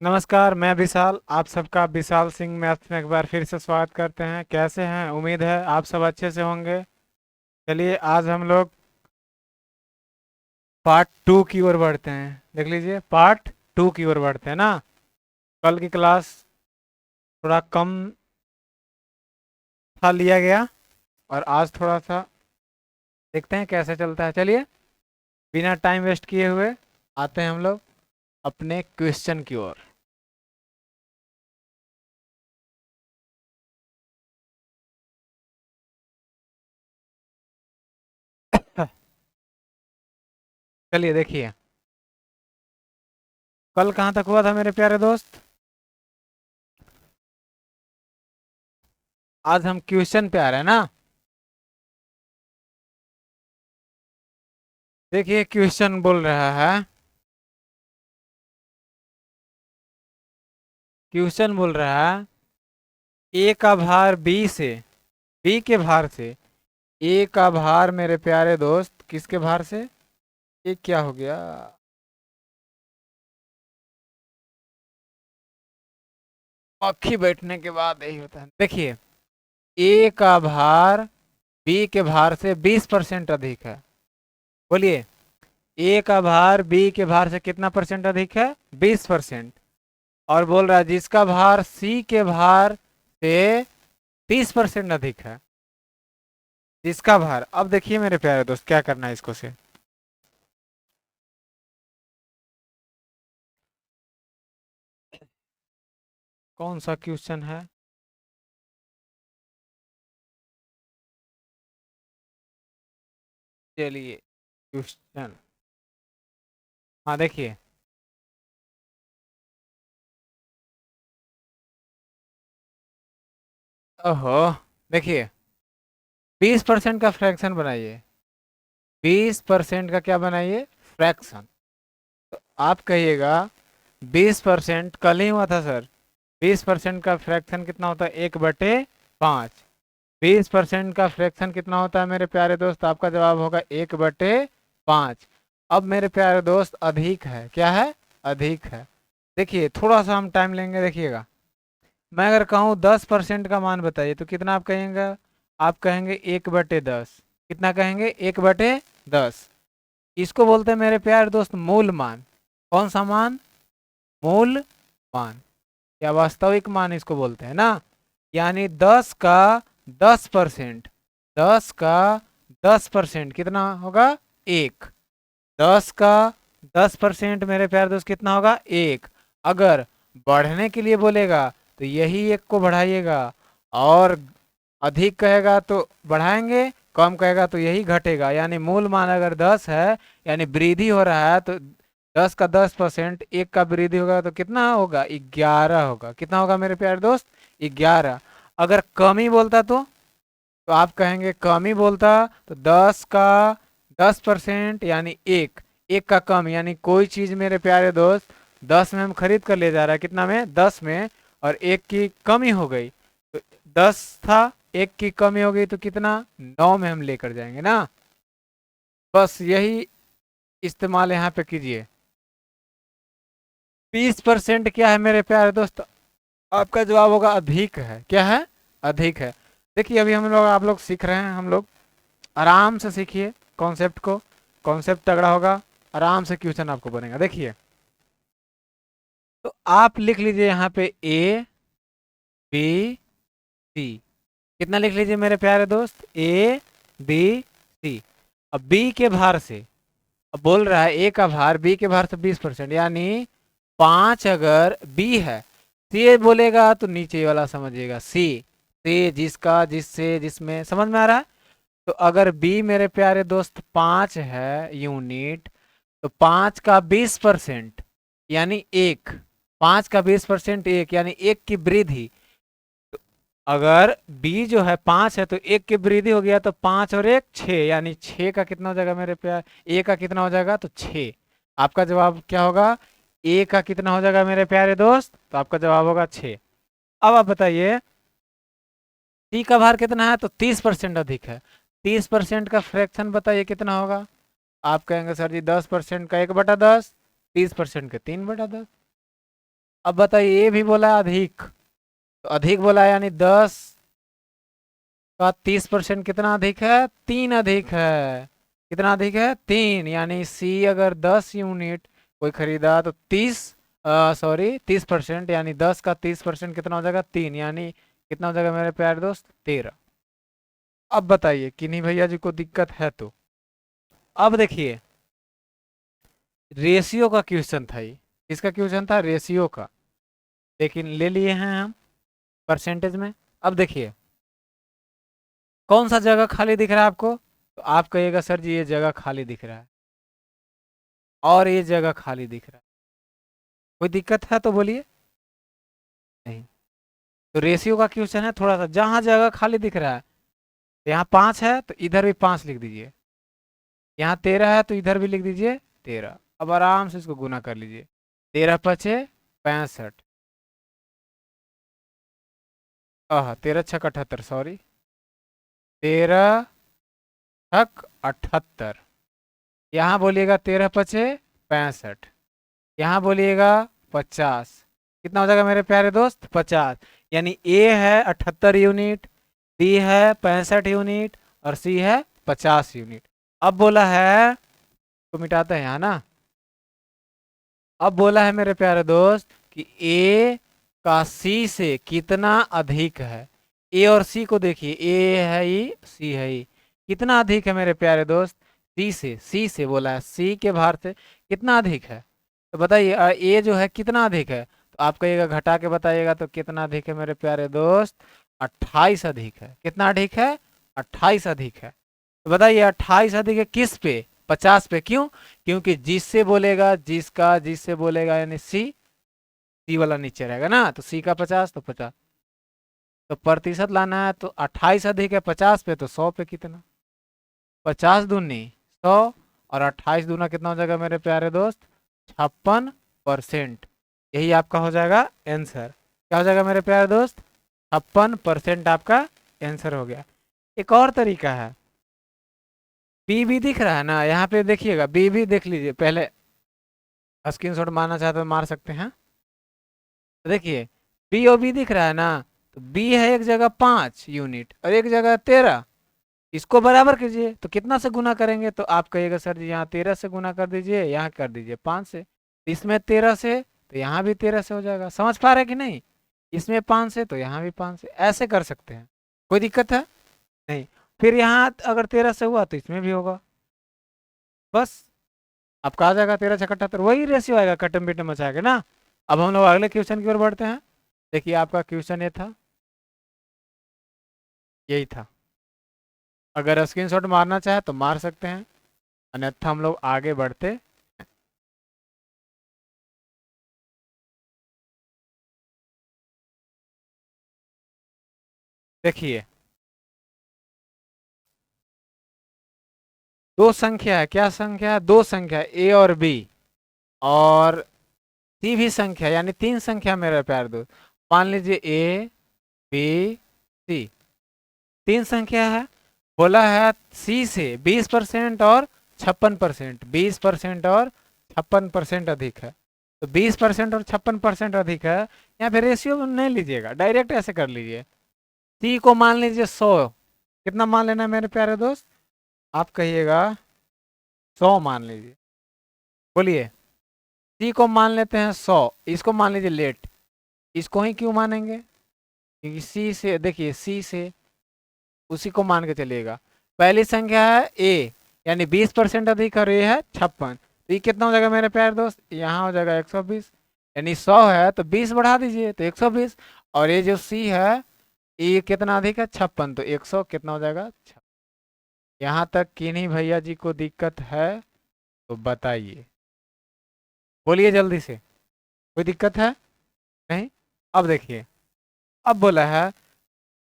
नमस्कार, मैं विशाल। आप सबका विशाल सिंह मैथ्स में एक बार फिर से स्वागत करते हैं। कैसे हैं? उम्मीद है आप सब अच्छे से होंगे। चलिए आज हम लोग पार्ट 2 की ओर बढ़ते हैं। देख लीजिए, पार्ट 2 की ओर बढ़ते हैं ना। कल की क्लास थोड़ा कम था लिया गया और आज थोड़ा सा देखते हैं कैसे चलता है। चलिए बिना टाइम वेस्ट किए हुए आते हैं हम लोग अपने क्वेश्चन की ओर। चलिए देखिए, कल कहाँ तक हुआ था मेरे प्यारे दोस्त। आज हम क्वेश्चन पे आ रहे हैं ना। देखिए क्वेश्चन बोल रहा है, क्वेश्चन बोल रहा है ए का भार बी के भार से ए का भार मेरे प्यारे दोस्त किसके भार से। ये क्या हो गया? मक्खी बैठने के बाद यही होता है। देखिए, ए का भार बी के भार से 20% अधिक है। बोलिए, ए का भार बी के भार से कितना परसेंट अधिक है? 20%। और बोल रहा है जिसका भार सी के भार से 30% अधिक है। जिसका भार, अब देखिए मेरे प्यारे दोस्त क्या करना है इसको से। कौन सा क्वेश्चन है? चलिए क्वेश्चन, हाँ देखिए, ओहो, देखिए 20% का फ्रैक्शन बनाइए। 20% का क्या बनाइए? फ्रैक्शन। तो आप कहिएगा 20% कल ही हुआ था सर। 20% का फ्रैक्शन कितना होता है? 1/5। 20% का फ्रैक्शन कितना होता है मेरे प्यारे दोस्त? आपका जवाब होगा 1/5। अब मेरे प्यारे दोस्त अधिक है, क्या है? अधिक है। देखिए थोड़ा सा हम टाइम लेंगे, देखिएगा। मैं अगर कहूँ 10% का मान बताइए तो कितना आप कहेंगे? आप कहेंगे 1/10। कितना कहेंगे? 1/10। इसको बोलते हैं मेरे प्यारे दोस्त मूल मान। कौन सा मान? मूल मान या वास्तविक मान इसको बोलते हैं ना। यानी 10 का 10%, 10 का 10% कितना होगा? 1। 10 का 10% मेरे प्यारे दोस्त कितना होगा? 1। अगर बढ़ने के लिए बोलेगा तो यही 1 को बढ़ाइएगा, और अधिक कहेगा तो बढ़ाएंगे, कम कहेगा तो यही घटेगा। यानी मूल मान अगर 10 है, यानी वृद्धि हो रहा है, तो 10 का 10%, 1 का वृद्धि होगा तो कितना होगा? 11 होगा। कितना होगा मेरे प्यारे दोस्त? 11। अगर कमी बोलता तो आप कहेंगे कमी बोलता तो 10 का 10% यानी 1। 1 का कम यानी कोई चीज मेरे प्यारे दोस्त 10 में हम खरीद कर ले जा रहा है, कितना में? 10 में। और 1 की कमी हो गई तो 10 था, 1 की कमी हो गई तो कितना? 9 में हम लेकर जाएंगे ना। बस यही इस्तेमाल यहाँ पे कीजिए। 20% क्या है मेरे प्यारे दोस्त? आपका जवाब होगा अधिक है। क्या है? अधिक है। देखिए अभी हम लोग, आप लोग सीख रहे हैं, हम लोग आराम से सीखिए कॉन्सेप्ट को। कॉन्सेप्ट तगड़ा होगा, आराम से क्वेश्चन आपको बनेगा। देखिए, तो आप लिख लीजिए यहाँ पे ए बी सी। कितना लिख लीजिए मेरे प्यारे दोस्त? A B C. अब बी के भार से, अब बोल रहा है ए का भार बी के भार से 20%, यानी 5 अगर बी है, सी बोलेगा तो नीचे वाला समझिएगा, सी। सी जिसका, जिससे, जिसमें, समझ में आ रहा है? तो अगर बी मेरे प्यारे दोस्त 5 है यूनिट, तो 5 का 20% यानी 1। 5 का 20% 1 यानी 1 की वृद्धि। तो अगर बी जो है 5 है तो 1 की वृद्धि हो गया, तो 5 और 1 6, यानी 6 का कितना हो जाएगा मेरे प्यार? ए का कितना हो जाएगा? तो 6। आपका जवाब क्या होगा? ए का कितना हो जाएगा मेरे प्यारे दोस्त? तो आपका जवाब होगा 6। अब आप बताइए सी का भार कितना है? तो 30% अधिक है। 30% का फ्रैक्शन बताइए कितना होगा? आप कहेंगे सर जी 10% का 1/10, 30% का 3/10। अब बताइए, ये भी बोला है अधिक, तो अधिक बोला है यानी 10 का 30% कितना अधिक है? 3 अधिक है। कितना अधिक है? 3, यानी सी अगर 10 यूनिट कोई खरीदा तो 30% यानी 10 का 30% कितना हो जाएगा? 3, यानी कितना हो जाएगा मेरे प्यारे दोस्त? 13। अब बताइए किन्हीं भैया जी को दिक्कत है तो। अब देखिए, रेशियो का क्वेश्चन था ये। किसका क्वेश्चन था? रेशियो का। लेकिन ले लिए हैं हम परसेंटेज में। अब देखिए, कौन सा जगह खाली दिख रहा है आपको? तो आप कहिएगा सर जी ये जगह खाली दिख रहा है, और ये जगह खाली दिख रहा है। कोई दिक्कत है तो बोलिए। नहीं। तो रेशियो का क्वेश्चन है, थोड़ा सा जहां जगह खाली दिख रहा है, यहाँ 5 है तो इधर भी 5 लिख दीजिए, यहाँ 13 है तो इधर भी लिख दीजिए 13। अब आराम से इसको गुना कर लीजिए। 13 पचे 65, 13 छक 78, सॉरी, 13 छक 78। यहाँ बोलिएगा 13 पचे 65, यहाँ बोलिएगा 50। कितना हो जाएगा मेरे प्यारे दोस्त? 50। यानी ए है 78 यूनिट, बी है 65 यूनिट, और सी है 50 यूनिट। अब बोला है, तो मिटाते हैं यहाँ ना। अब बोला है मेरे प्यारे दोस्त कि ए का सी से कितना अधिक है। ए और सी को देखिए, ए है ई, सी है ई। कितना अधिक है मेरे प्यारे दोस्त? सी से बोला है, सी के भार से कितना अधिक है? तो बताइए, ए जो है कितना अधिक है? तो आप कहिएगा, घटा के बताइएगा तो कितना अधिक है मेरे प्यारे दोस्त? 28 अधिक है। कितना अधिक है? 28 अधिक है। तो बताइए 28 अधिक है किस पे? 50 पे। क्यों? क्योंकि जिससे बोलेगा, जिससे बोलेगा यानी सी वाला नीचे रहेगा ना, तो सी का 50 तो 50। तो प्रतिशत लाना है तो 28 अधिक है 50 पे, तो 100 पे कितना? 50 दूनी 100, और 28 दूना कितना हो जाएगा मेरे प्यारे दोस्त? 56%। यही आपका हो जाएगा आंसर। क्या हो जाएगा मेरे प्यारे दोस्त? 56% आपका आंसर हो गया। एक और तरीका है, बी भी दिख रहा है ना, यहाँ पे देखिएगा, बी भी देख लीजिए पहले। स्क्रीनशॉट मारना चाहते तो मार सकते हैं। तो देखिए, बी और बी दिख रहा है ना, तो बी है एक जगह 5 यूनिट और एक जगह 13। इसको बराबर कीजिए, तो कितना से गुना करेंगे? तो आप कहिएगा सर जी यहाँ 13 से गुना कर दीजिए, यहाँ कर दीजिए 5 से, इसमें 13 से तो यहाँ भी 13 से हो जाएगा। समझ पा रहे कि नहीं? इसमें 5 से तो यहाँ भी 5 से, ऐसे कर सकते हैं। कोई दिक्कत है? नहीं। फिर यहाँ अगर 13 से हुआ तो इसमें भी होगा। बस आपका आ जाएगा 13 छक 78, वही रेशियो आएगा कटम बिटम मचा के ना। अब हम लोग अगले क्वेश्चन की ओर बढ़ते हैं। देखिए आपका क्वेश्चन ये था, यही था। अगर स्क्रीनशॉट मारना चाहे तो मार सकते हैं, अन्यथा हम लोग आगे बढ़ते। देखिए, दो संख्या है। क्या संख्या है? दो संख्या, ए और बी, और सी भी संख्या, यानी तीन संख्या मेरे प्यार दोस्त। मान लीजिए ए बी सी, तीन संख्या है। बोला है सी से 20% और 56%, 20% और 56% अधिक है। तो 20% और 56% अधिक है, यहाँ पे रेशियो नहीं लीजिएगा, डायरेक्ट ऐसे कर लीजिए। सी को मान लीजिए 100। कितना मान लेना है मेरे प्यारे दोस्त? आप कहिएगा 100 मान लीजिए। बोलिए। सी को मान लेते हैं 100, इसको मान लीजिए लेट। इसको ही क्यों मानेंगे? क्योंकि सी से, देखिए सी से उसी को मान के चलिएगा। पहली संख्या है ए, यानी 20% अधिक, और ए है 56। तो ये कितना हो जाएगा मेरे प्यारे दोस्त? यहाँ हो जाएगा 120। यानी 100 है तो 20 बढ़ा दीजिए तो 120। और ये जो सी है, ये कितना अधिक है? 56, तो 100 कितना हो जाएगा? 56। यहाँ तक किन्हीं भैया जी को दिक्कत है तो बताइए, बोलिए जल्दी से। कोई दिक्कत है? नहीं। अब देखिए, अब बोला है,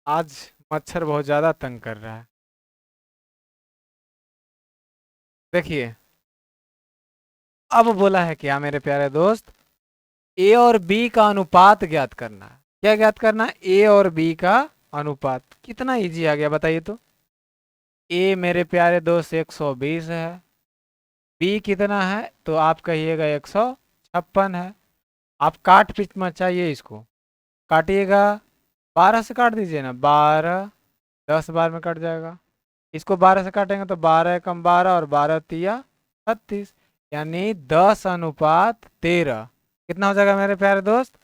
आज मच्छर बहुत ज्यादा तंग कर रहा है। देखिए, अब बोला है क्या मेरे प्यारे दोस्त? ए और बी का अनुपात ज्ञात करना है। क्या ज्ञात करना है? ए और बी का अनुपात। कितना इजी आ गया बताइए तो। ए मेरे प्यारे दोस्त 120 है, बी कितना है? तो आप कहिएगा 156 है। आप काट पीट मत चाहिए इसको, काटिएगा 12 से काट दीजिए ना, 12, 10 बार में कट जाएगा। इसको 12 से काटेंगे तो 12 एकम 12 और 12 तिया 36, यानी 10:13। कितना हो जाएगा मेरे प्यारे दोस्त?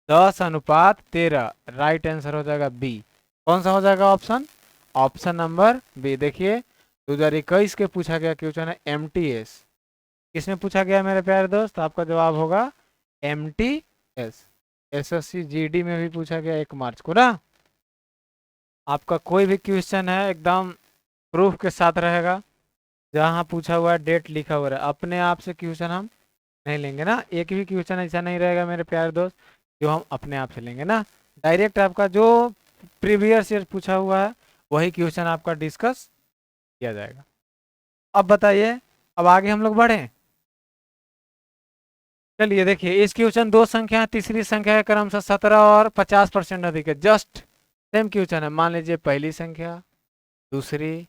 10:13। राइट आंसर हो जाएगा बी। कौन सा हो जाएगा ऑप्शन? Option number B. देखिए 2021 के पूछा गया क्वेश्चन है एमटीएस। किसमें पूछा गया मेरे प्यारे दोस्त? आपका जवाब होगा एमटीएस। एसएससी जीडी में भी पूछा गया 1 मार्च को ना। आपका कोई भी क्वेश्चन है एकदम प्रूफ के साथ रहेगा, जहाँ पूछा हुआ है डेट लिखा हुआ है। अपने आप से क्वेश्चन हम नहीं लेंगे ना, एक भी क्वेश्चन ऐसा नहीं रहेगा मेरे प्यारे दोस्त जो हम अपने आप से लेंगे ना। डायरेक्ट आपका जो प्रीवियस ईयर पूछा हुआ है वही क्वेश्चन आपका डिस्कस किया जाएगा। अब बताइए, अब आगे हम लोग बढ़े। चलिए देखिए, इस क्वेश्चन दो संख्या, तीसरी संख्या है क्रमशः 17 और 50% अधिक है। जस्ट सेम क्वेश्चन है। मान लीजिए पहली संख्या, दूसरी,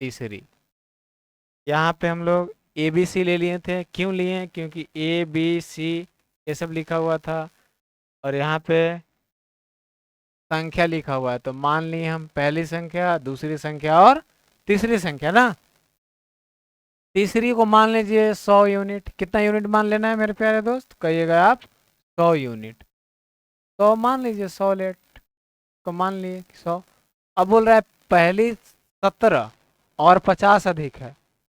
तीसरी। यहाँ पे हम लोग ए बी सी ले लिए थे। क्यों लिए? क्योंकि ए बी सी ये सब लिखा हुआ था और यहाँ पे संख्या लिखा हुआ है, तो मान लिए हम पहली संख्या, दूसरी संख्या और तीसरी संख्या ना। तीसरी को मान लीजिए 100 यूनिट। कितना यूनिट मान लेना है मेरे प्यारे दोस्त? कहिएगा आप 100 यूनिट। 100 मान लीजिए, 100 लेट को मान लिए 100। अब बोल रहा है पहली 17 और 50 अधिक है।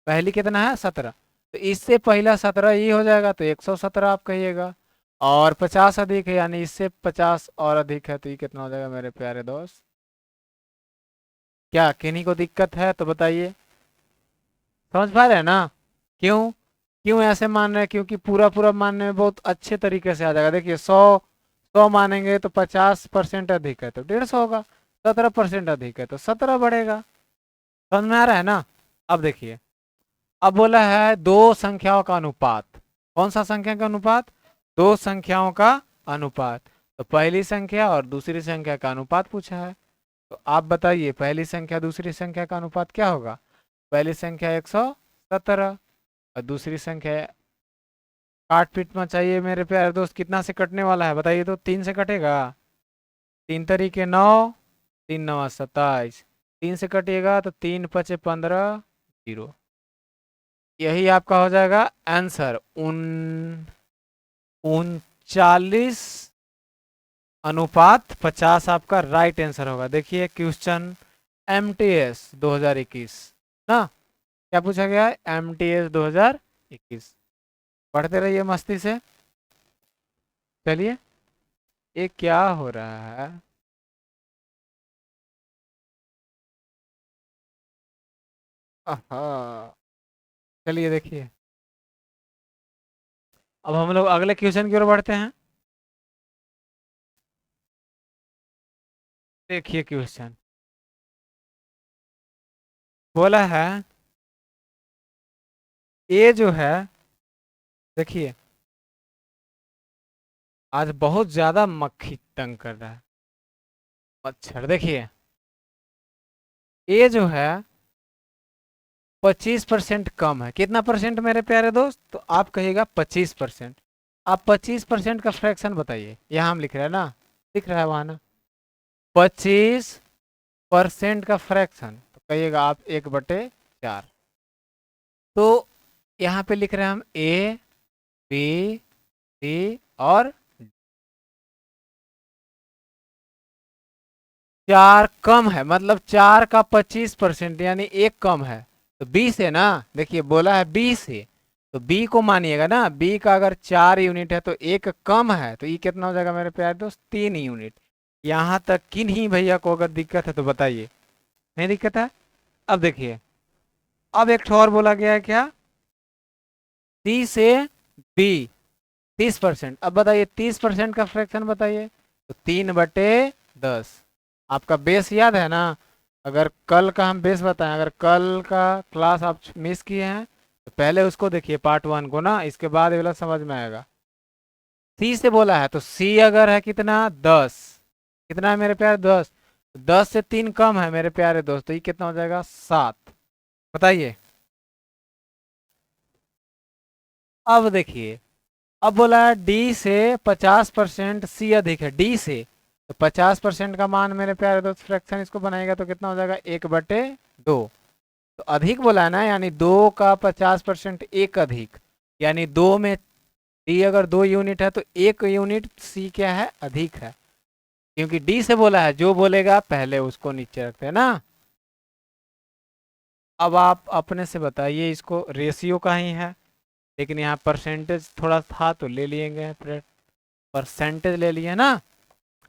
पहली कितना है? 17। तो इससे पहला 17 ही हो जाएगा तो 117 आप कहिएगा। और 50 अधिक है यानी इससे 50 और अधिक है, तो ये कितना हो जाएगा मेरे प्यारे दोस्त? क्या किन्हीं को दिक्कत है तो बताइए। समझ पा रहे हैं ना? क्यों क्यों ऐसे मान रहे हैं? क्योंकि पूरा पूरा मानने में बहुत अच्छे तरीके से आ जाएगा। देखिए 100 मानेंगे तो 50% अधिक है तो 150 होगा, 17% अधिक है तो 17 बढ़ेगा। समझ में आ रहा है ना? अब देखिए, अब बोला है दो संख्याओं का अनुपात। कौन सा संख्या का अनुपात? दो संख्याओं का अनुपात। तो पहली संख्या और दूसरी संख्या का अनुपात पूछा है, तो आप बताइए पहली संख्या दूसरी संख्या का अनुपात क्या होगा? पहली संख्या 117 और दूसरी संख्या, काट पीट में चाहिए मेरे प्यारे दोस्त, कितना से कटने वाला है बताइए तो? 3 से कटेगा। 3 तरीके 9, 3 9 27। 3 से कटिएगा तो 3 5 15, 0। यही आपका हो जाएगा आंसर। 39:50 आपका राइट आंसर होगा। देखिए क्वेश्चन एमटीएस 2021 ना, क्या पूछा गया है? एमटीएस 2021। पढ़ते रहिए मस्ती से। चलिए, ये क्या हो रहा है? आहा, चलिए देखिए, अब हम लोग अगले क्वेश्चन की ओर बढ़ते हैं। देखिए क्वेश्चन बोला है, ये जो है, देखिए आज बहुत ज्यादा मक्खी तंग कर रहा है, मच्छर। देखिए ये जो है 25% कम है। कितना परसेंट मेरे प्यारे दोस्त? तो आप कहिएगा 25%। आप 25% का फ्रैक्शन बताइए। यहाँ हम लिख रहे हैं ना, दिख रहा है वहां ना, 25% का फ्रैक्शन, तो कहिएगा आप 1/4। तो यहाँ पे लिख रहे हैं हम ए बी सी और 4 कम है, मतलब 4 का 25% यानी 1 कम है, तो 20 है ना। देखिए बोला है 20 है, तो बी को मानिएगा ना। बी का अगर 4 यूनिट है तो 1 कम है, तो ये कितना हो जाएगा मेरे प्यारे दोस्त? 3 यूनिट। यहाँ तक किन ही भैया को अगर दिक्कत है तो बताइए। नहीं दिक्कत है? अब देखिए, अब एक ठो और बोला गया है क्या? सी से बी 30%। अब बताइए 30% का फ्रैक्शन बताइए, तो 3/10। आपका बेस याद है ना? अगर कल का हम बेस बताएं, अगर कल का क्लास आप मिस किए हैं तो पहले उसको देखिए पार्ट 1 को ना, इसके बाद ये वाला समझ में आएगा। सी से बोला है तो सी अगर है कितना? 10। कितना है मेरे प्यारे? 10। 10 से 3 कम है मेरे प्यारे दोस्त, तो ये कितना हो जाएगा? 7। बताइए। अब देखिए, अब बोला है डी से 50% सी अधिक है, डी से, तो 50% का मान मेरे प्यारे दोस्त फ्रैक्शन इसको बनाएगा तो कितना हो जाएगा, 1/2। तो अधिक बोला है ना, यानी 2 का 50% एक अधिक, यानी 2 में डी अगर 2 यूनिट है तो 1 यूनिट सी क्या है, अधिक है, क्योंकि डी से बोला है, जो बोलेगा पहले उसको नीचे रखते हैं ना। अब आप अपने से बताइए, इसको रेशियो का ही है, लेकिन यहाँ परसेंटेज थोड़ा था तो ले लिए गए, परसेंटेज ले लिए ना।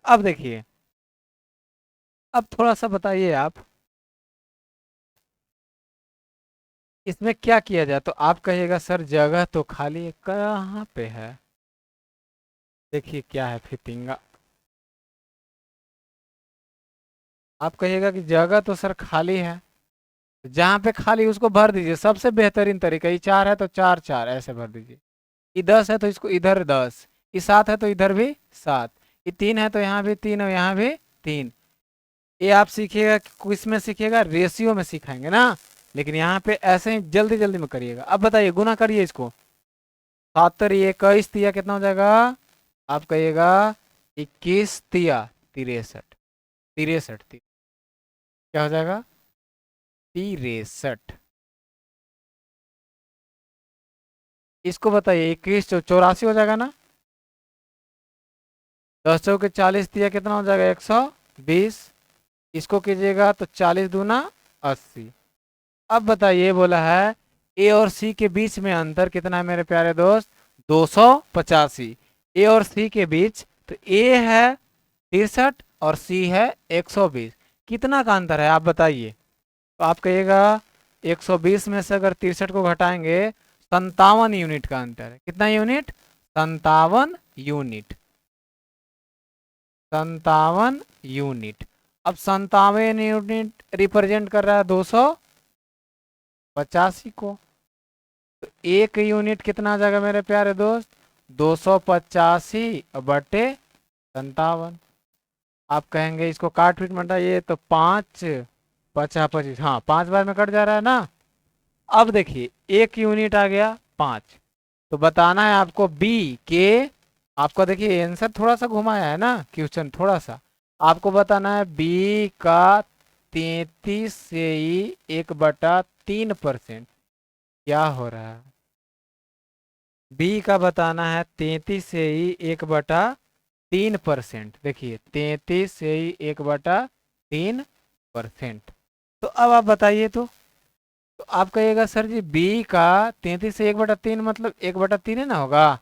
अब देखिए, अब थोड़ा सा बताइए आप, इसमें क्या किया जाए, तो आप कहिएगा सर जगह तो खाली है, कहाँ पे है, देखिए क्या है फितिंगा, आप कहिएगा कि जगह तो सर खाली है, जहाँ पे खाली उसको भर दीजिए, सबसे बेहतरीन तरीका, ये 4 है तो 4 4 ऐसे भर दीजिए, ये 10 है तो इसको इधर 10, ये 7 है तो इधर भी 7, ये 3 है तो यहाँ भी 3 और यहाँ भी 3। ये आप सीखिएगा, किस में सीखिएगा, रेशियो में सिखाएंगे ना, लेकिन यहाँ पे ऐसे ही जल्दी जल्दी में करिएगा। अब बताइए, गुना करिए इसको, 7 ये 21 तिया कितना हो जाएगा, आप कहिएगा 21 तिया 63, 63 क्या हो जाएगा, 63। इसको बताइए, 21 84 हो जाएगा ना, 10 चौके 40 तिया कितना हो जाएगा, 120, इसको कीजिएगा तो 40 दूना 80। अब बताइए, बोला है ए और सी के बीच में अंतर कितना है मेरे प्यारे दोस्त, 285। ए और सी के बीच, तो ए है 63 और सी है 120, कितना का अंतर है आप बताइए, तो आप कहिएगा 120 में से अगर 63 को घटाएंगे, 57 यूनिट का अंतर है, कितना यूनिट, 57 यूनिट, 57 यूनिट। अब 57 यूनिट रिप्रेजेंट कर रहा है 285 को, तो एक यूनिट कितना आ जाएगा मेरे प्यारे दोस्त, 285/57। आप कहेंगे इसको काट पीट मटाइए, तो 5 50 25, हाँ 5 बार में कट जा रहा है ना। अब देखिए, एक यूनिट आ गया 5, तो बताना है आपको बी के, आपका देखिए आंसर थोड़ा सा घुमाया है ना क्वेश्चन, थोड़ा सा आपको बताना है बी का 33 से ही 1/3%, क्या हो रहा है, बी का बताना है 33 से ही 1/3%, देखिए 33 से ही 1/3%। तो अब आप बताइए, तो आप कहिएगा सर जी बी का 33 से 1/3 मतलब 1/3 है ना होगा,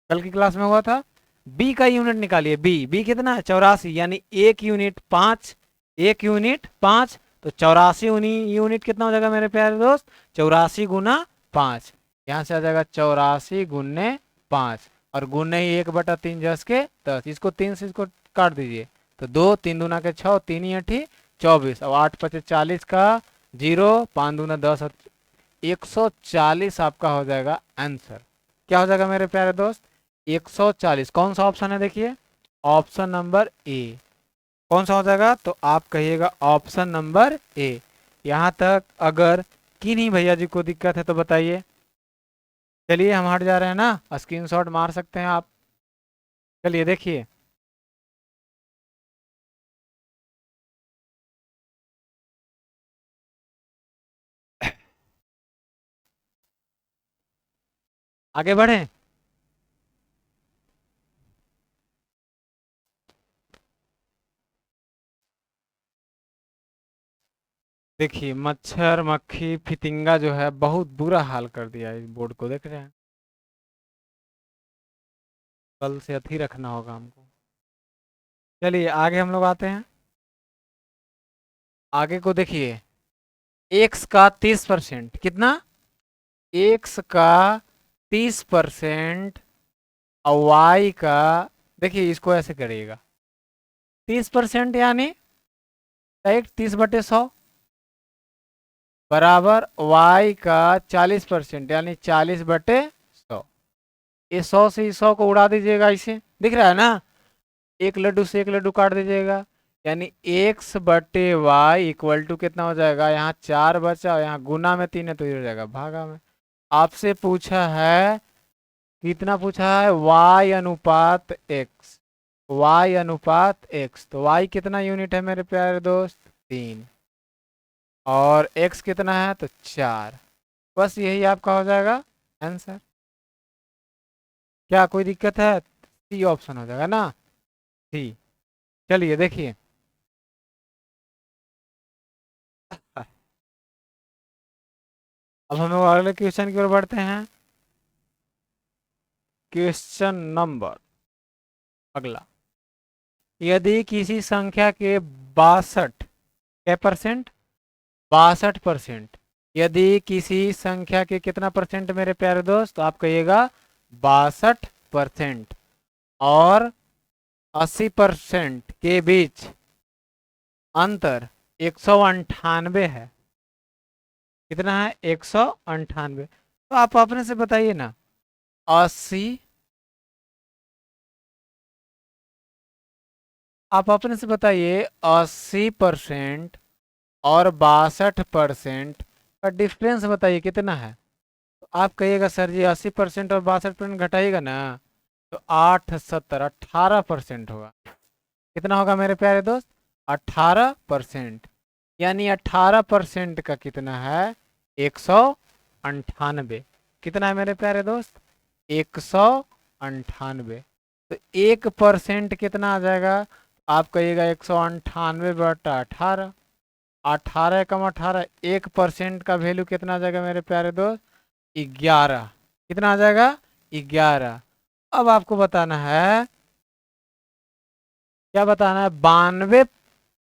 कल की क्लास में हुआ था। बी का यूनिट निकालिए, बी कितना है, 84, यानी एक यूनिट 5, एक यूनिट 5, तो 84 यूनिट कितना हो जाएगा मेरे प्यारे दोस्त, 84 गुना 5, यहाँ से आ जाएगा 84 गुन्ने 5, और गुन्ने ही 1/3 जस के 10, इसको 3 से इसको काट दीजिए, तो 2 3 दूना के 6, 3 8 24, और 8 5 40 का 0, 5 दूना 10 और 140 आपका हो जाएगा आंसर। क्या हो जाएगा मेरे प्यारे दोस्त, 140। कौन सा ऑप्शन है, देखिए ऑप्शन नंबर ए, कौन सा हो जाएगा, तो आप कहिएगा ऑप्शन नंबर ए। यहाँ तक अगर किन्हीं भैया जी को दिक्कत है तो बताइए। चलिए हम हट जा रहे हैं ना, स्क्रीनशॉट मार सकते हैं आप, चलिए देखिए, आगे बढ़े। देखिए मच्छर मक्खी फितिंगा जो है बहुत बुरा हाल कर दिया है, इस बोर्ड को देख रहे हैं, कल से अथी रखना होगा हमको। चलिए आगे हम लोग आते हैं, आगे को देखिए, एक्स का 30%, कितना, एक्स का 30% और वाई का, देखिए इसको ऐसे करिएगा, 30% यानी 30/100 बराबर वाई का 40% यानी 40/100, ये 100 से 100 को उड़ा दीजिएगा, इसे दिख रहा है ना, एक लड्डू से एक लड्डू काट दीजिएगा, यानी x/y इक्वल टू कितना हो जाएगा, यहाँ 4 बचा और यहाँ गुना में 3 है तो ये हो जाएगा भागा में। आपसे पूछा है कितना पूछा है, y अनुपात x, y अनुपात x, तो y कितना यूनिट है मेरे प्यारे दोस्त, 3, और x कितना है तो 4। बस यही आपका हो जाएगा आंसर। क्या कोई दिक्कत है, सी ऑप्शन हो जाएगा ना, सी। चलिए देखिए, अब हम लोग अगले क्वेश्चन की ओर बढ़ते हैं। क्वेश्चन नंबर अगला, यदि किसी संख्या के 62 क्या परसेंट, 62%, यदि किसी संख्या के कितना परसेंट मेरे प्यारे दोस्त, तो आप कहिएगा 62% और 80% के बीच अंतर 198 है। कितना है, 198। तो आप अपने से बताइए ना, 80, आप अपने से बताइए 80% और 62% का डिफरेंस बताइए कितना है। तो आप कहिएगा सर जी 80% और 62% घटाइएगा ना, तो 8 70 18% होगा। कितना होगा मेरे प्यारे दोस्त, 18%। यानी 18% का कितना है, 198। कितना है मेरे प्यारे दोस्त, 198। तो 1% कितना आ जाएगा, आप कहिएगा 198/18, 18 × 18, 1% का वैल्यू कितना आ जाएगा मेरे प्यारे दोस्त, 11। कितना आ जाएगा, 11। अब आपको बताना है, क्या बताना है,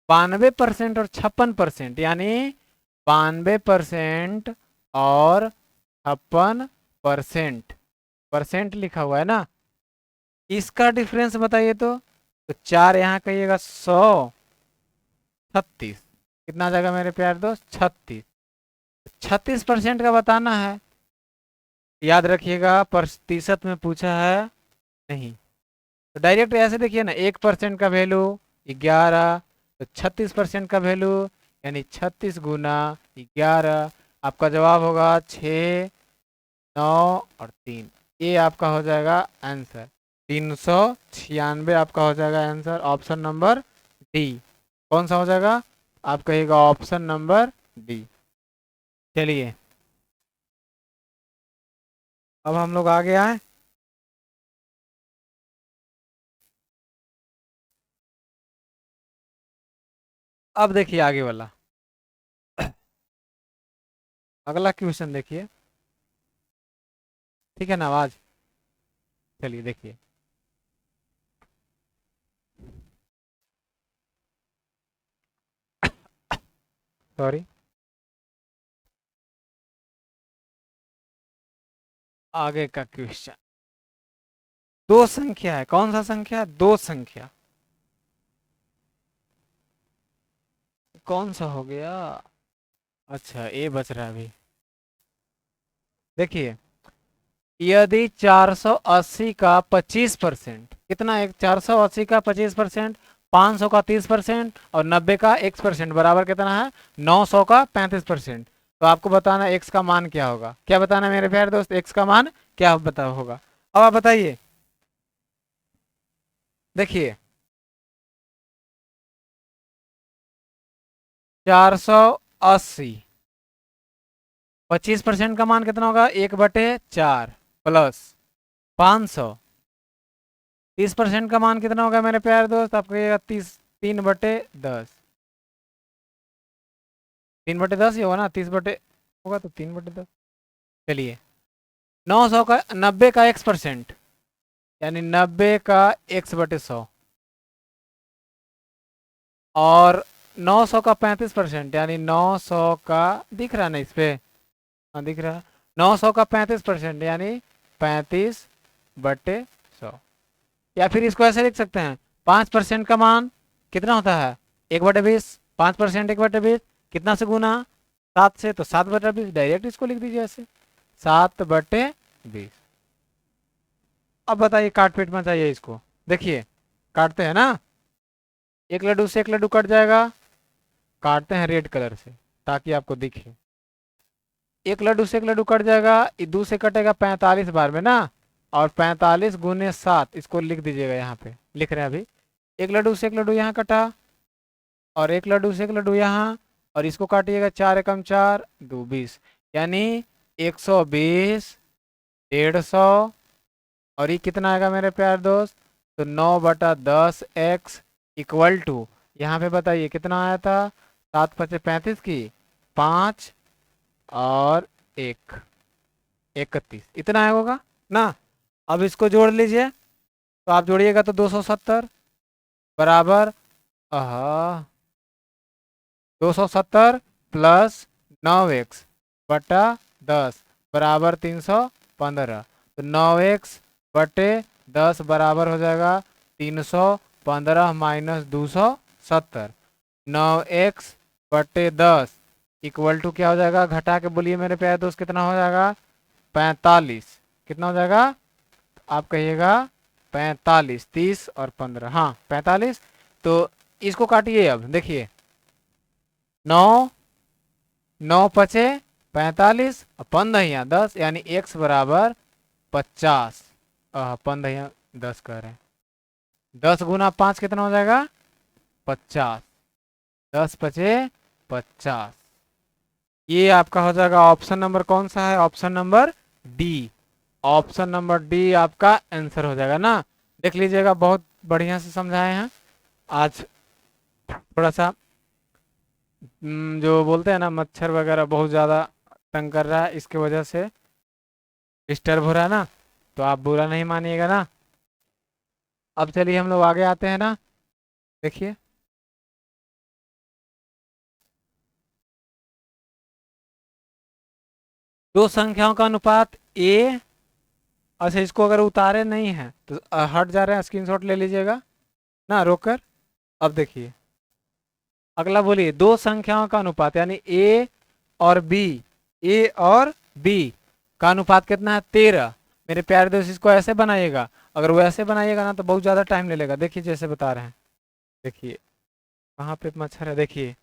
92% और 56%, यानी 92% और 56%, परसेंट लिखा हुआ है ना, इसका डिफरेंस बताइए तो 4 यहाँ कहिएगा 100, 36। कितना आ जाएगा मेरे प्यारे दोस्त, 36। 36% का बताना है, याद रखिएगा प्रतिशत में पूछा है नहीं, तो डायरेक्ट ऐसे देखिए ना, 1% का वैल्यू 11, तो 36% का वैल्यू यानी 36 × 11, आपका जवाब होगा 6, 9 और 3। ये आपका हो जाएगा आंसर, 396 आपका हो जाएगा आंसर, ऑप्शन नंबर डी। कौन सा हो जाएगा, आप कहिएगा ऑप्शन नंबर डी। चलिए अब हम लोग आगे आए, अब देखिए आगे वाला अगला क्वेश्चन देखिए, ठीक है ना आवाज, चलिए देखिए, सॉरी, आगे का क्वेश्चन, दो संख्या है, कौन सा संख्या, दो संख्या, कौन सा हो गया, अच्छा ए बच रहा है अभी। देखिए, यदि 480 का 25%, कितना, एक 480 का 25%, 500 का 30% और 90 का x% बराबर कितना है, 900 का 35%। तो आपको बताना x का मान क्या होगा, क्या बताना मेरे प्यारे दोस्त, x का मान क्या बता होगा। अब आप बताइए, देखिए 480, 25% का मान कितना होगा, 1/4 प्लस 500, 30% का मान कितना होगा मेरे प्यारे दोस्त, आपको कहिएगा 30, 3/10, 3/10 ही होगा ना, 30 बटे होगा तो 3/10। चलिए 900 का, 90 का x%, यानी 90 का x/100, और 900 का 35%, यानी 900 का, दिख रहा ना इस पे, हाँ दिख रहा, 900 का 35% यानी 35/100। या फिर इसको ऐसे लिख सकते हैं, 5% का मान कितना होता है, 1/20, 5%, 1/20 कितना से गुना, 7 से, तो 7/20, डायरेक्ट इसको लिख दीजिए ऐसे, 7/20। अब बताइए, काट पीट में चाहिए इसको, देखिए काटते हैं ना, एक लड्डू से एक लड्डू कट जाएगा, काटते हैं रेड कलर से ताकि आपको दिखे, एक लड्डू से एक लड्डू कट जाएगा, दो से कटेगा 45 बार में ना, और 45 गुने 7 इसको लिख दीजिएगा, यहाँ पे लिख रहे हैं अभी। एक लड्डू से एक लड्डू यहाँ कटा, और एक लड्डू से एक लड्डू यहाँ, और इसको काटिएगा, 4 एकम 4, 2 20, यानी 120, 150, और ये कितना आएगा मेरे प्यारे दोस्त, तो 9/10 x इक्वल टू, यहाँ पे बताइए कितना आया था, 7 5 35 की 5 और 1 31, इतना आया होगा ना। अब इसको जोड़ लीजिए, तो आप जोड़िएगा तो 270 बराबर 270 प्लस 9x बटा 10 बराबर 315, तो 9x बटे 10 बराबर हो जाएगा 315 माइनस 270, 9x बटे 10 इक्वल टू क्या हो जाएगा, घटा के बोलिए मेरे प्यारे दोस्त कितना हो जाएगा, 45, कितना हो जाएगा आप कहिएगा, 45, 30 और 15, हाँ 45। तो इसको काटिए, अब देखिए 9 9 पचे 45 और 15 10, यानी x बराबर 50, 15 10 कह रहे हैं, 10 गुना 5 कितना हो जाएगा 50, 10 पचे 50, ये आपका हो जाएगा ऑप्शन नंबर कौन सा है, option number D, option number D आपका आंसर हो जाएगा ना। देख लीजिएगा, बहुत बढ़िया से समझाए हैं आज। थोड़ा सा जो बोलते हैं ना, मच्छर वगैरह बहुत ज़्यादा तंग कर रहा है, इसके वजह से डिस्टर्ब हो रहा है ना, तो आप बुरा नहीं मानिएगा ना। अब चलिए हम लोग आगे आते हैं ना, देखिए दो संख्याओं का अनुपात ए, अच्छा इसको अगर उतारे नहीं है तो हट जा रहे हैं, स्क्रीनशॉट ले लीजिएगा ना रोककर। अब देखिए अगला बोलिए, दो संख्याओं का अनुपात यानी ए और बी, ए और बी का अनुपात कितना है 13। मेरे प्यारे दोस्त इसको ऐसे बनाइएगा, अगर वो ऐसे बनाइएगा ना तो बहुत ज़्यादा टाइम ले लेगा। देखिए जैसे बता रहे हैं, देखिए कहाँ पे मच्छर है, देखिए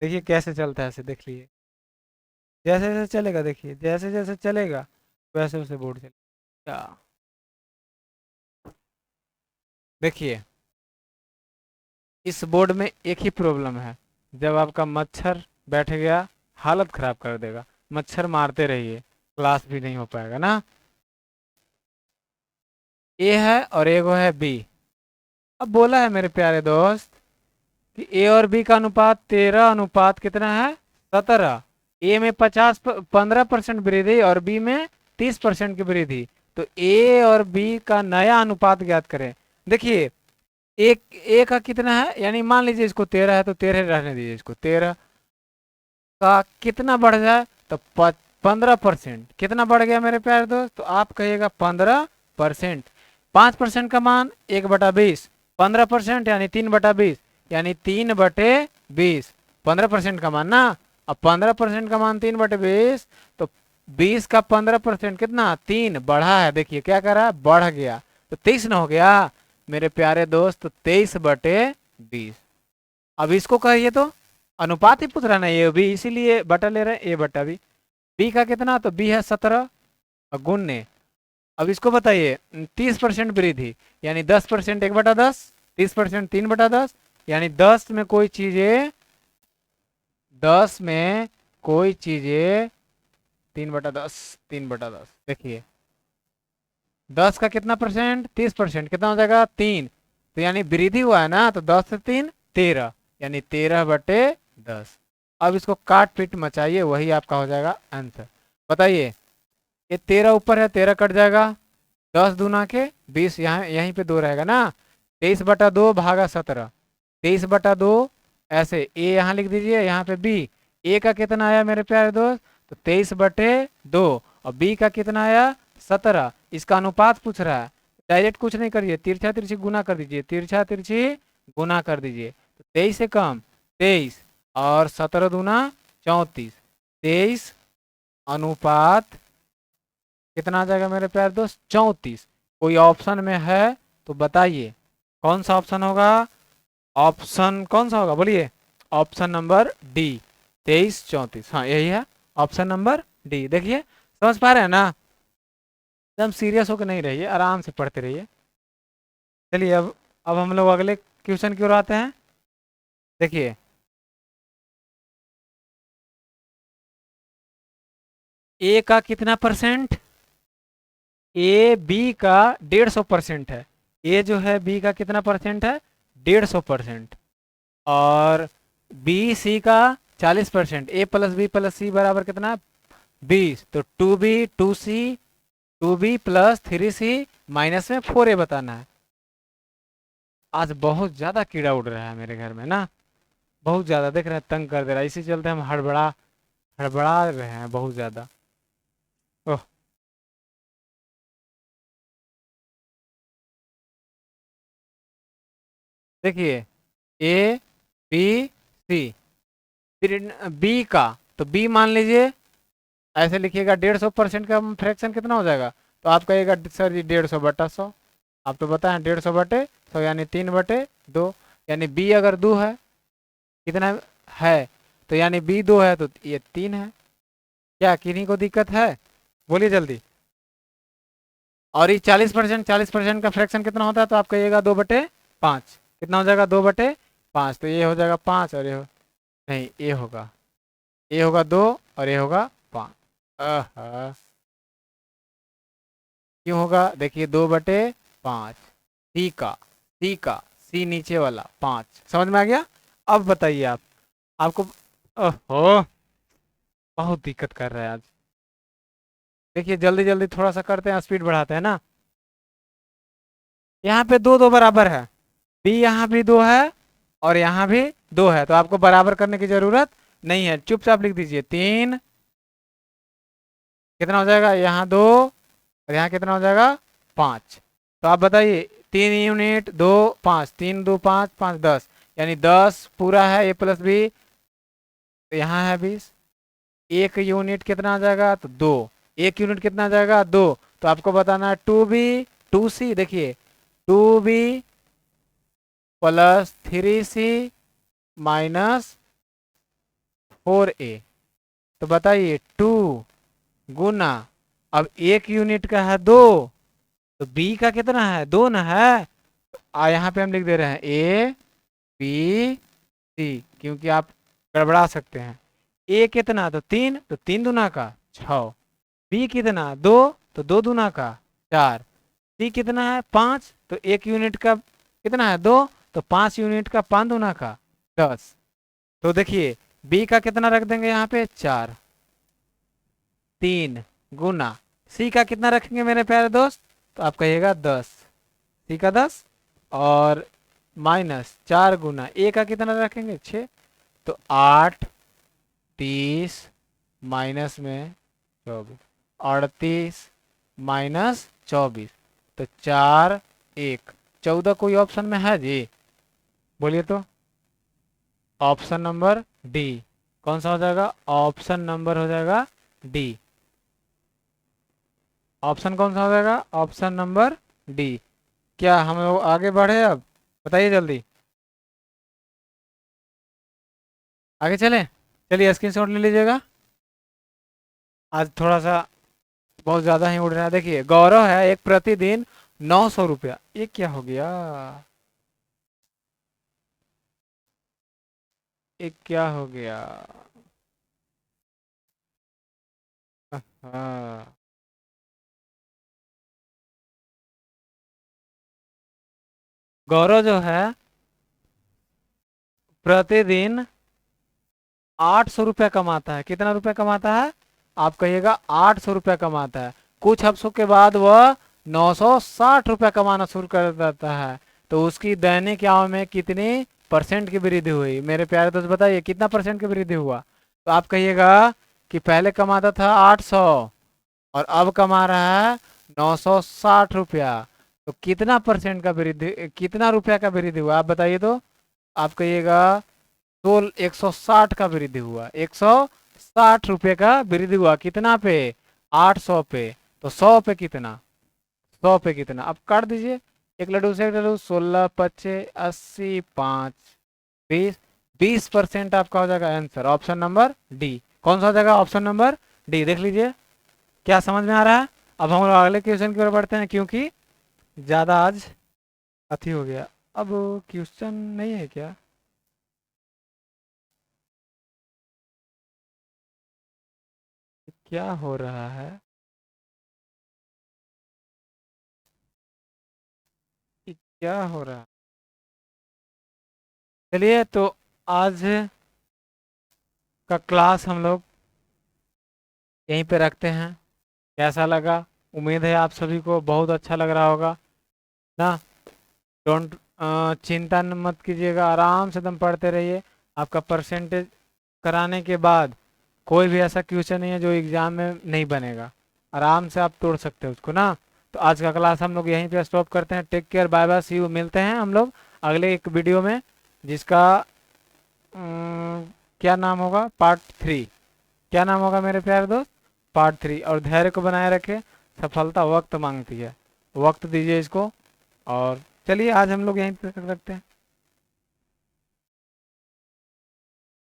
देखिए कैसे चलता है ऐसे, देख लीजिए जैसे जैसे चलेगा, देखिए जैसे जैसे चलेगा वैसे वैसे बोर्ड चलेगा। देखिए इस बोर्ड में एक ही प्रॉब्लम है, जब आपका मच्छर बैठ गया हालत खराब कर देगा, मच्छर मारते रहिए क्लास भी नहीं हो पाएगा ना। ए है और एगो है बी। अब बोला है मेरे प्यारे दोस्त कि ए और बी का अनुपात 13 अनुपात कितना है 17, ए में 15% वृद्धि और बी में 30% की वृद्धि, तो ए और बी का नया अनुपात ज्ञात करें। देखिए एक ए का कितना है, यानी मान लीजिए इसको 13 है तो 13 रहने दीजिए, इसको 13 का कितना बढ़ जाए तो 15%, कितना बढ़ गया मेरे प्यारे दोस्त, तो आप कहिएगा 15%। 5% का मान 1/20, 15% यानी 3/20, यानी 3/20, 15% का मान ना। अब 15% का मान 3/20, तो 20 का 15% कितना 3 बढ़ा है, देखिए क्या कर रहा है बढ़ गया, तो 23 ना हो गया मेरे प्यारे दोस्त, 23/20। अब इसको कहिए तो अनुपात ही पूछ रहा ना, ये बी इसीलिए बटा ले रहे हैं, ए बटा बी। बी का कितना, तो बी है 17 गुण्य, अब इसको बताइए 30% वृद्धि यानी 10% 1/10, 30% 3/10, यानी 10 में कोई चीजें 3/10, 3/10, देखिए 10 का कितना परसेंट 30%, कितना हो जाएगा 3, तो यानी वृद्धि हुआ है ना, तो 10 से 3 13, यानी 13/10। अब इसको काट पीट मचाइए, वही आपका हो जाएगा आंसर। बताइए ये 13 ऊपर है, 13 कट जाएगा, 10 दूना के 20, यहाँ यहीं पे 2 रहेगा ना, 23/2 भागा 17, 23/2 ऐसे, ए यहाँ लिख दीजिए, यहाँ पे बी, ए का कितना आया मेरे प्यारे दोस्त, तो 23/2, और बी का कितना आया 17, इसका अनुपात पूछ रहा है, डायरेक्ट कुछ नहीं करिए, तिरछा तिरछी गुना कर दीजिए, तिरछा तिरछी गुना कर दीजिए, तो 23 से कम 23 और 17 दूना 34, 23 अनुपात कितना आ जाएगा मेरे प्यारे दोस्त 34। कोई ऑप्शन में है तो बताइए कौन सा ऑप्शन होगा, ऑप्शन कौन सा होगा बोलिए, ऑप्शन नंबर डी 23 34, हाँ यही है ऑप्शन नंबर डी। देखिए समझ पा रहे हैं ना। एकदम सीरियस होकर नहीं रहिए, आराम से पढ़ते रहिए। चलिए अब हम लोग अगले क्वेश्चन की ओर आते हैं। देखिए, ए का कितना परसेंट? ए बी का 150% है। ए जो है बी का कितना परसेंट है? 150%। और बी सी का 40%। ए प्लस बी प्लस सी बराबर कितना? 20। तो 2b 2c 2b plus 3c minus में 4a बताना है। आज बहुत ज्यादा कीड़ा उड़ रहा है मेरे घर में ना, बहुत ज्यादा, देख रहे हैं तंग कर दे रहा है, इसी चलते हम हड़बड़ा हड़बड़ा रहे हैं बहुत ज्यादा। ओह, देखिए, ए बी सी, फिर बी का, तो बी मान लीजिए ऐसे लिखिएगा, 150% का फ्रैक्शन कितना हो जाएगा? तो आप कहिएगा सर जी 150/100। आप तो बताएं 150/100 यानी 3/2। यानी बी अगर 2 है, कितना है, तो यानी बी 2 है तो ये 3 है। क्या किन्हीं को दिक्कत है? बोलिए जल्दी। और ये 40% का फ्रैक्शन कितना होता है? तो आप कहिएगा 2/5। कितना हो जाएगा? 2/5। तो ये हो जाएगा 5 और ये नहीं, ये होगा 2 और ये होगा 5। क्यों होगा? देखिए 2/5। सी का सी का सी नीचे वाला 5, समझ में आ गया? अब बताइए आप, आपको, ओहो, बहुत दिक्कत कर रहा है आज। देखिए जल्दी जल्दी थोड़ा सा करते हैं, स्पीड बढ़ाते हैं ना। यहाँ पे दो दो बराबर है, बी यहाँ भी 2 है और यहाँ भी 2 है, तो आपको बराबर करने की जरूरत नहीं है, चुपचाप लिख दीजिए 3। कितना हो जाएगा? यहाँ 2 और यहाँ कितना हो जाएगा? 5। तो आप बताइए, 3 यूनिट 2 5, 3 2 5 5 10, यानी 10 पूरा है ए प्लस बी, तो यहाँ है 20। एक यूनिट कितना आ जाएगा? तो 2। एक यूनिट कितना आ जाएगा? 2। तो आपको बताना है 2b 2c। देखिए 2b plus 3c minus 4a। तो बताइए 2 गुना, अब एक यूनिट का है 2, तो b का कितना है? 2 ना है। यहाँ पे हम लिख दे रहे हैं ए बी सी, क्योंकि आप गड़बड़ा सकते हैं। ए कितना? तो 3, तो 3 दूना का 6। बी कितना? 2, तो 2 दूना का 4। सी कितना है? 5, तो एक यूनिट का कितना है? 2, तो 5 यूनिट का 5 दूना का 10। तो देखिए बी का कितना रख देंगे यहाँ पे? 4। 3 गुना, सी का कितना रखेंगे मेरे प्यारे दोस्त? तो आप कहिएगा 10, सी का 10, और माइनस 4 गुना ए का कितना रखेंगे? 6। तो 8 30 माइनस में 24, 38 माइनस 24, तो 4 1 14। कोई ऑप्शन में है जी? बोलिए तो। Option number D. कौन सा हो जाएगा? ऑप्शन नंबर हो जाएगा डी। ऑप्शन कौन सा हो जाएगा? Option number D. क्या हम लोग आगे बढ़े? अब बताइए जल्दी, आगे चलें? चलिए स्क्रीनशॉट ले लीजिएगा। आज थोड़ा सा बहुत ज्यादा ही उड़ रहा है। देखिए गौरव है, एक प्रतिदिन 900 रुपया। ये क्या हो गया? ये क्या हो गया? हाँ, गौरव जो है प्रतिदिन 800 रुपया कमाता है। कितना रुपया कमाता है? आप कहिएगा 800 रुपया कमाता है। कुछ हफ्तों के बाद वह 960 रुपया कमाना शुरू कर देता है। तो उसकी दैनिक आय में कितनी परसेंट की वृद्धि हुई मेरे प्यारे दोस्त? बताइए कितना परसेंट की वृद्धि हुआ? तो आप कहिएगा कि पहले कमाता था 800 और अब कमा रहा है 960 रुपया। तो कितना परसेंट का वृद्धि, कितना रुपया का वृद्धि हुआ आप बताइए तो? आप कहिएगा तो 160 का वृद्धि हुआ, 160 रुपये का वृद्धि हुआ। कितना पे? 800 पे। तो 100 पे कितना? 100 पे कितना? अब काट दीजिए, एक लड्डू से एक लड्डू, 16 25 80 5 20। 20% आपका हो जाएगा आंसर, ऑप्शन नंबर डी। कौन सा हो जाएगा? Option number D. देख लीजिए क्या समझ में आ रहा है? अब हम लोग अगले क्वेश्चन की ओर बढ़ते हैं, क्योंकि ज़्यादा आज अति हो गया। अब क्वेश्चन नहीं है क्या? क्या हो रहा है? ये क्या हो रहा है? चलिए तो आज का क्लास हम लोग यहीं पे रखते हैं। कैसा लगा? उम्मीद है आप सभी को बहुत अच्छा लग रहा होगा ना। डोंट चिंता मत कीजिएगा, आराम से एकदम पढ़ते रहिए। आपका परसेंटेज कराने के बाद कोई भी ऐसा क्वेश्चन नहीं है जो एग्जाम में नहीं बनेगा। आराम से आप तोड़ सकते हो उसको ना। तो आज का क्लास हम लोग यहीं पे स्टॉप करते हैं। Take care, bye bye, see you. मिलते हैं हम लोग अगले एक वीडियो में, जिसका क्या नाम होगा? पार्ट 3। क्या नाम होगा मेरे प्यारे दोस्त? पार्ट 3। और धैर्य को बनाए रखें, सफलता वक्त मांगती है। वक्त दीजिए इसको। और चलिए आज हम लोग यहीं पे रखते हैं।